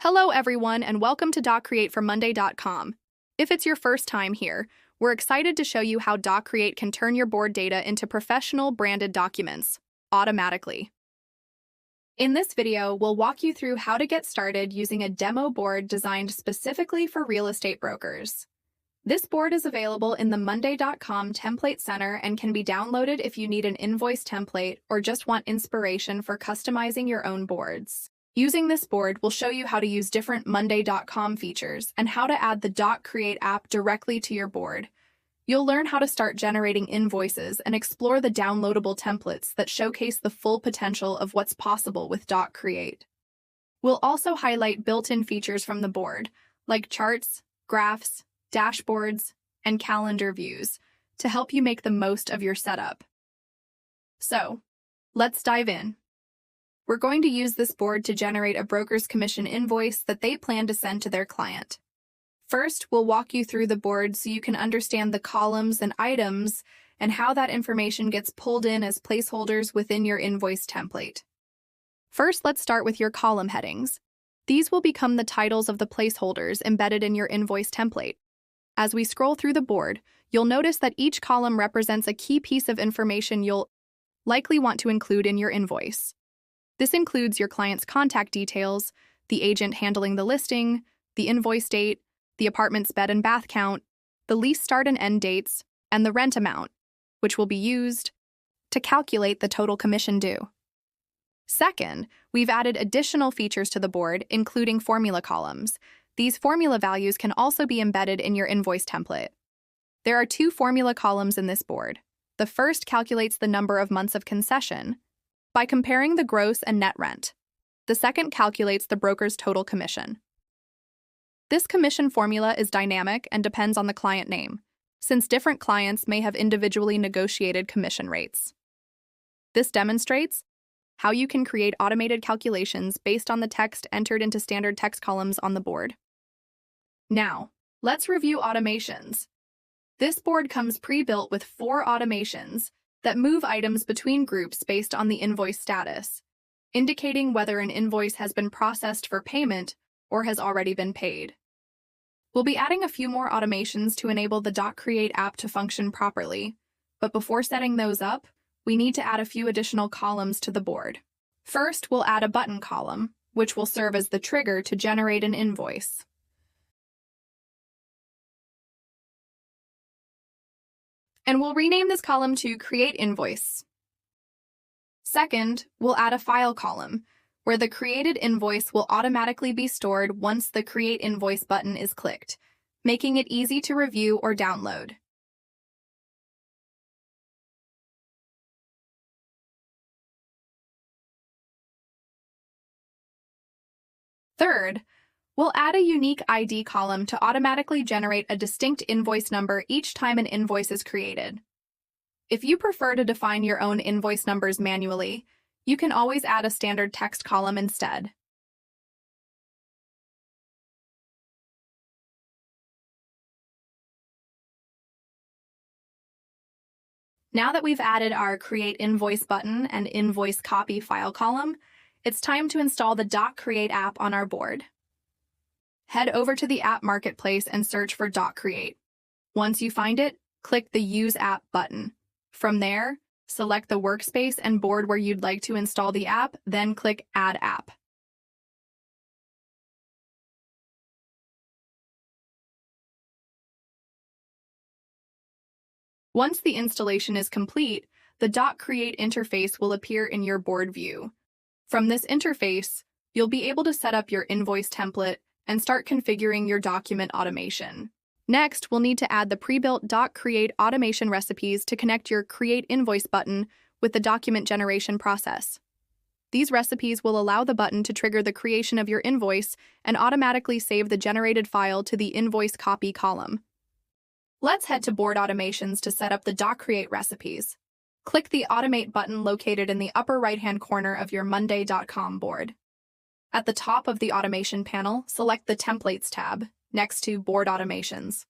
Hello everyone and welcome to DocCreate for Monday.com. If it's your first time here, we're excited to show you how DocCreate can turn your board data into professional branded documents automatically. In this video, we'll walk you through how to get started using a demo board designed specifically for real estate brokers. This board is available in the Monday.com Template Center and can be downloaded if you need an invoice template or just want inspiration for customizing your own boards. Using this board, we'll show you how to use different Monday.com features and how to add the DocCreate app directly to your board. You'll learn how to start generating invoices and explore the downloadable templates that showcase the full potential of what's possible with DocCreate. We'll also highlight built-in features from the board, like charts, graphs, dashboards, and calendar views, to help you make the most of your setup. So, let's dive in. We're going to use this board to generate a broker's commission invoice that they plan to send to their client. First, we'll walk you through the board so you can understand the columns and items and how that information gets pulled in as placeholders within your invoice template. First, let's start with your column headings. These will become the titles of the placeholders embedded in your invoice template. As we scroll through the board, you'll notice that each column represents a key piece of information you'll likely want to include in your invoice. This includes your client's contact details, the agent handling the listing, the invoice date, the apartment's bed and bath count, the lease start and end dates, and the rent amount, which will be used to calculate the total commission due. Second, we've added additional features to the board, including formula columns. These formula values can also be embedded in your invoice template. There are two formula columns in this board. The first calculates the number of months of concession by comparing the gross and net rent. The second calculates the broker's total commission. This commission formula is dynamic and depends on the client name, since different clients may have individually negotiated commission rates. This demonstrates how you can create automated calculations based on the text entered into standard text columns on the board. Now, let's review automations. This board comes pre-built with 4 automations that move items between groups based on the invoice status, indicating whether an invoice has been processed for payment or has already been paid. We'll be adding a few more automations to enable the DocCreate app to function properly, but before setting those up, we need to add a few additional columns to the board. First, we'll add a button column, which will serve as the trigger to generate an invoice. And we'll rename this column to Create Invoice. Second, we'll add a file column, where the created invoice will automatically be stored once the Create Invoice button is clicked, making it easy to review or download. Third, we'll add a unique ID column to automatically generate a distinct invoice number each time an invoice is created. If you prefer to define your own invoice numbers manually, you can always add a standard text column instead. Now that we've added our Create Invoice button and Invoice Copy file column, it's time to install the DocCreate app on our board. Head over to the app marketplace and search for DocCreate. Once you find it, click the Use App button. From there, select the workspace and board where you'd like to install the app, then click Add App. Once the installation is complete, the DocCreate interface will appear in your board view. From this interface, you'll be able to set up your invoice template and start configuring your document automation. Next, we'll need to add the pre-built DocCreate automation recipes to connect your Create Invoice button with the document generation process. These recipes will allow the button to trigger the creation of your invoice and automatically save the generated file to the Invoice Copy column. Let's head to Board Automations to set up the DocCreate recipes. Click the Automate button located in the upper right-hand corner of your Monday.com board. At the top of the automation panel, select the Templates tab, next to Board Automations.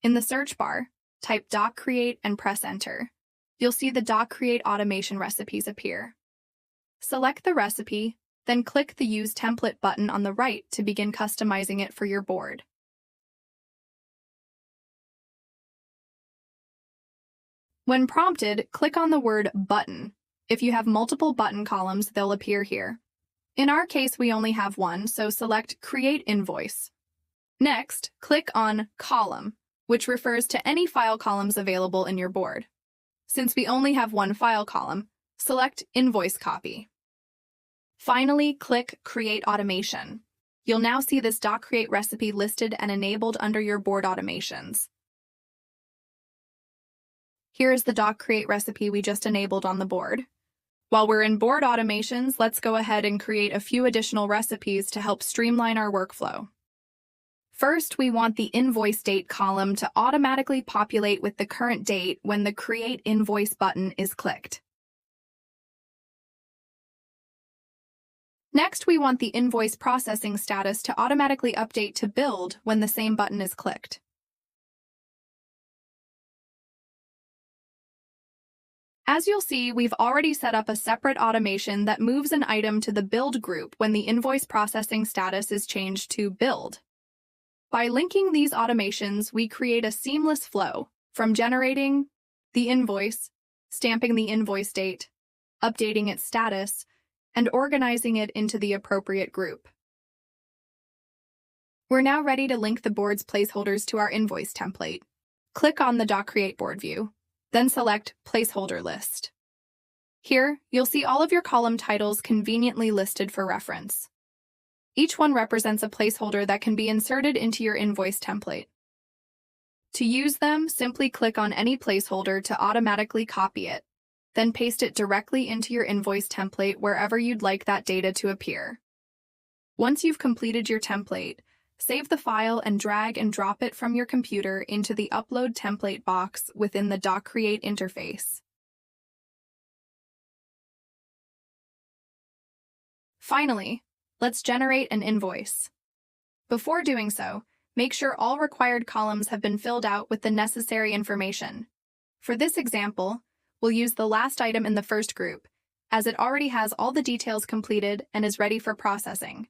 In the search bar, type DocCreate and press Enter. You'll see the DocCreate automation recipes appear. Select the recipe, then click the Use Template button on the right to begin customizing it for your board. When prompted, click on the word Button. If you have multiple button columns, they'll appear here. In our case, we only have one, so select Create Invoice. Next, click on Column, which refers to any file columns available in your board. Since we only have one file column, select Invoice Copy. Finally, click Create Automation. You'll now see this DocCreate recipe listed and enabled under your board automations. Here is the DocCreate recipe we just enabled on the board. While we're in board automations, let's go ahead and create a few additional recipes to help streamline our workflow. First, we want the invoice date column to automatically populate with the current date when the Create Invoice button is clicked. Next, we want the invoice processing status to automatically update to billed when the same button is clicked. As you'll see, we've already set up a separate automation that moves an item to the billed group when the invoice processing status is changed to billed. By linking these automations, we create a seamless flow from generating the invoice, stamping the invoice date, updating its status, and organizing it into the appropriate group. We're now ready to link the board's placeholders to our invoice template. Click on the DocCreate board view, then select Placeholder List. Here, you'll see all of your column titles conveniently listed for reference. Each one represents a placeholder that can be inserted into your invoice template. To use them, simply click on any placeholder to automatically copy it, then paste it directly into your invoice template wherever you'd like that data to appear. Once you've completed your template, save the file and drag and drop it from your computer into the Upload Template box within the DocCreate interface. Finally, let's generate an invoice. Before doing so, make sure all required columns have been filled out with the necessary information. For this example, we'll use the last item in the first group, as it already has all the details completed and is ready for processing.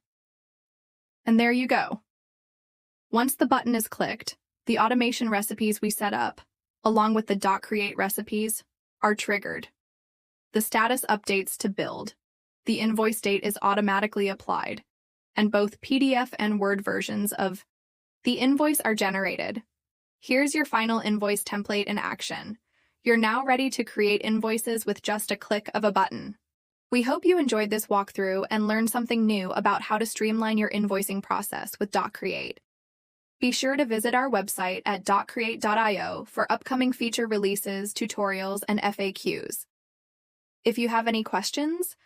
And there you go. Once the button is clicked, the automation recipes we set up, along with the DocCreate recipes, are triggered. The status updates to billed. The invoice date is automatically applied, and both PDF and Word versions of the invoice are generated. Here's your final invoice template in action. You're now ready to create invoices with just a click of a button. We hope you enjoyed this walkthrough and learned something new about how to streamline your invoicing process with DocCreate. Be sure to visit our website at doccreate.io for upcoming feature releases, tutorials, and FAQs. If you have any questions,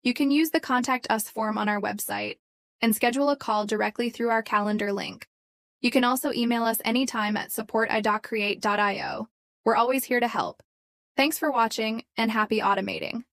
you can use the Contact Us form on our website and schedule a call directly through our calendar link. You can also email us anytime at support@doccreate.io. We're always here to help. Thanks for watching, and happy automating.